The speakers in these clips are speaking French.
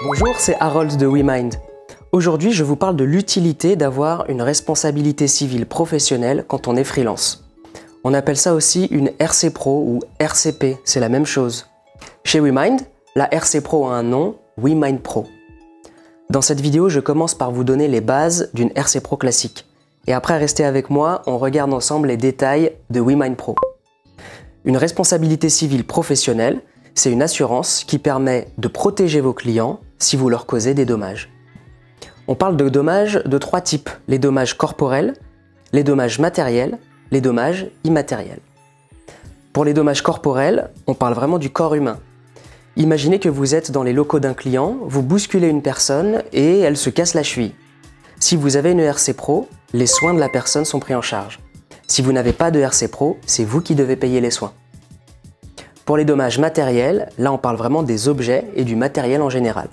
Bonjour, c'est Harold de WeMind. Aujourd'hui, je vous parle de l'utilité d'avoir une responsabilité civile professionnelle quand on est freelance. On appelle ça aussi une RC Pro ou RCP, c'est la même chose. Chez WeMind, la RC Pro a un nom, WeMind Pro. Dans cette vidéo, je commence par vous donner les bases d'une RC Pro classique. Et après, restez avec moi, on regarde ensemble les détails de WeMind Pro. Une responsabilité civile professionnelle, c'est une assurance qui permet de protéger vos clients si vous leur causez des dommages. On parle de dommages de trois types, les dommages corporels, les dommages matériels, les dommages immatériels. Pour les dommages corporels, on parle vraiment du corps humain. Imaginez que vous êtes dans les locaux d'un client, vous bousculez une personne et elle se casse la cheville. Si vous avez une RC Pro, les soins de la personne sont pris en charge. Si vous n'avez pas de RC Pro, c'est vous qui devez payer les soins. Pour les dommages matériels, là on parle vraiment des objets et du matériel en général.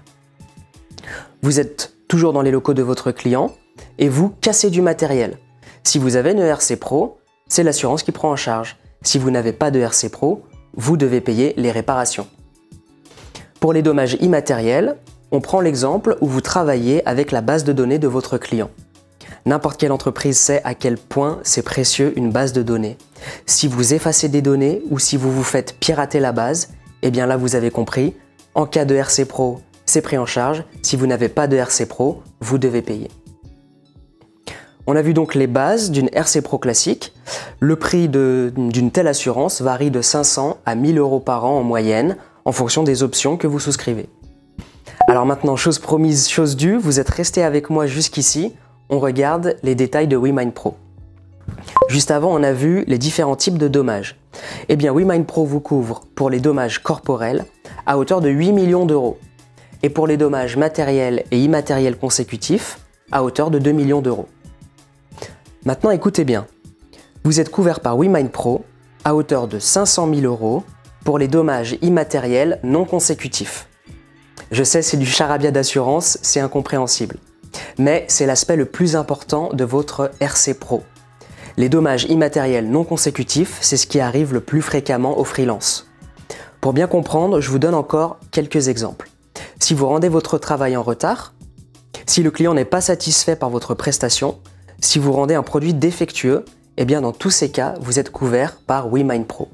Vous êtes toujours dans les locaux de votre client et vous cassez du matériel. Si vous avez une RC Pro, c'est l'assurance qui prend en charge. Si vous n'avez pas de RC Pro, vous devez payer les réparations. Pour les dommages immatériels, on prend l'exemple où vous travaillez avec la base de données de votre client. N'importe quelle entreprise sait à quel point c'est précieux une base de données. Si vous effacez des données ou si vous vous faites pirater la base, eh bien là vous avez compris, en cas de RC Pro, c'est pris en charge. Si vous n'avez pas de RC Pro, vous devez payer. On a vu donc les bases d'une RC Pro classique. Le prix d'une telle assurance varie de 500 à 1000 € par an en moyenne, en fonction des options que vous souscrivez. Alors maintenant, chose promise, chose due, vous êtes resté avec moi jusqu'ici. On regarde les détails de WeMind Pro. Juste avant, on a vu les différents types de dommages. Eh bien, WeMind Pro vous couvre pour les dommages corporels à hauteur de 8 millions d'euros et pour les dommages matériels et immatériels consécutifs à hauteur de 2 millions d'euros. Maintenant, écoutez bien. Vous êtes couvert par WeMind Pro à hauteur de 500 000 € pour les dommages immatériels non consécutifs. Je sais, c'est du charabia d'assurance, c'est incompréhensible. Mais c'est l'aspect le plus important de votre RC Pro. Les dommages immatériels non consécutifs, c'est ce qui arrive le plus fréquemment aux freelances. Pour bien comprendre, je vous donne encore quelques exemples. Si vous rendez votre travail en retard, si le client n'est pas satisfait par votre prestation, si vous rendez un produit défectueux, eh bien dans tous ces cas, vous êtes couvert par WeMind Pro.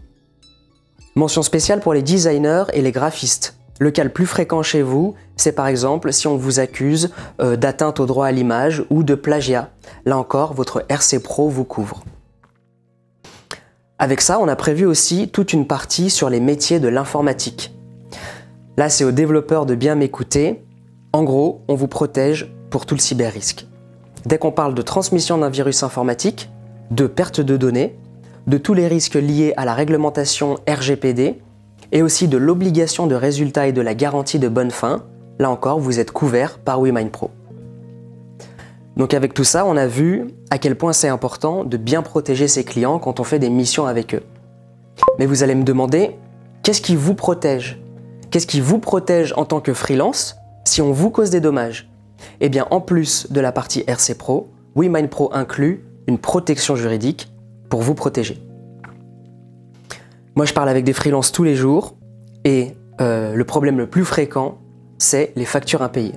Mention spéciale pour les designers et les graphistes. Le cas le plus fréquent chez vous, c'est par exemple si on vous accuse d'atteinte au droit à l'image ou de plagiat. Là encore, votre RC Pro vous couvre. Avec ça, on a prévu aussi toute une partie sur les métiers de l'informatique. Là, c'est aux développeurs de bien m'écouter. En gros, on vous protège pour tout le cyber-risque. Dès qu'on parle de transmission d'un virus informatique, de perte de données, de tous les risques liés à la réglementation RGPD, et aussi de l'obligation de résultat et de la garantie de bonne fin, là encore, vous êtes couvert par WeMind Pro. Donc avec tout ça, on a vu à quel point c'est important de bien protéger ses clients quand on fait des missions avec eux. Mais vous allez me demander, qu'est-ce qui vous protège? Qu'est-ce qui vous protège en tant que freelance si on vous cause des dommages? Eh bien, en plus de la partie RC Pro, WeMind Pro inclut une protection juridique pour vous protéger. Moi, je parle avec des freelances tous les jours et le problème le plus fréquent, c'est les factures impayées.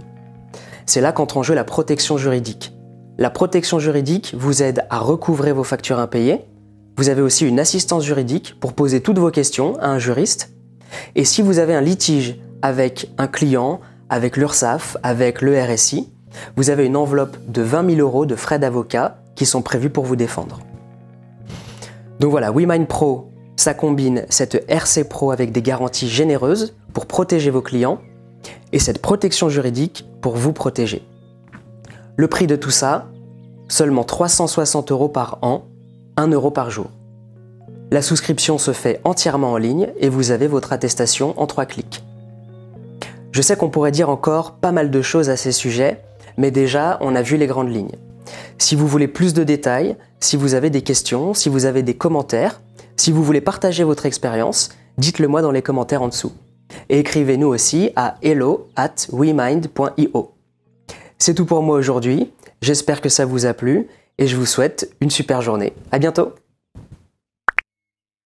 C'est là qu'entre en jeu la protection juridique. La protection juridique vous aide à recouvrer vos factures impayées. Vous avez aussi une assistance juridique pour poser toutes vos questions à un juriste. Et si vous avez un litige avec un client, avec l'URSSAF, avec le RSI, vous avez une enveloppe de 20 000 € de frais d'avocat qui sont prévus pour vous défendre. Donc voilà, WeMind Pro, ça combine cette RC Pro avec des garanties généreuses pour protéger vos clients et cette protection juridique pour vous protéger. Le prix de tout ça, seulement 360 € par an, 1 € par jour. La souscription se fait entièrement en ligne et vous avez votre attestation en 3 clics. Je sais qu'on pourrait dire encore pas mal de choses à ces sujets, mais déjà, on a vu les grandes lignes. Si vous voulez plus de détails, si vous avez des questions, si vous avez des commentaires, si vous voulez partager votre expérience, dites-le moi dans les commentaires en dessous. Et écrivez-nous aussi à hello@wemind.io. C'est tout pour moi aujourd'hui, j'espère que ça vous a plu et je vous souhaite une super journée. À bientôt!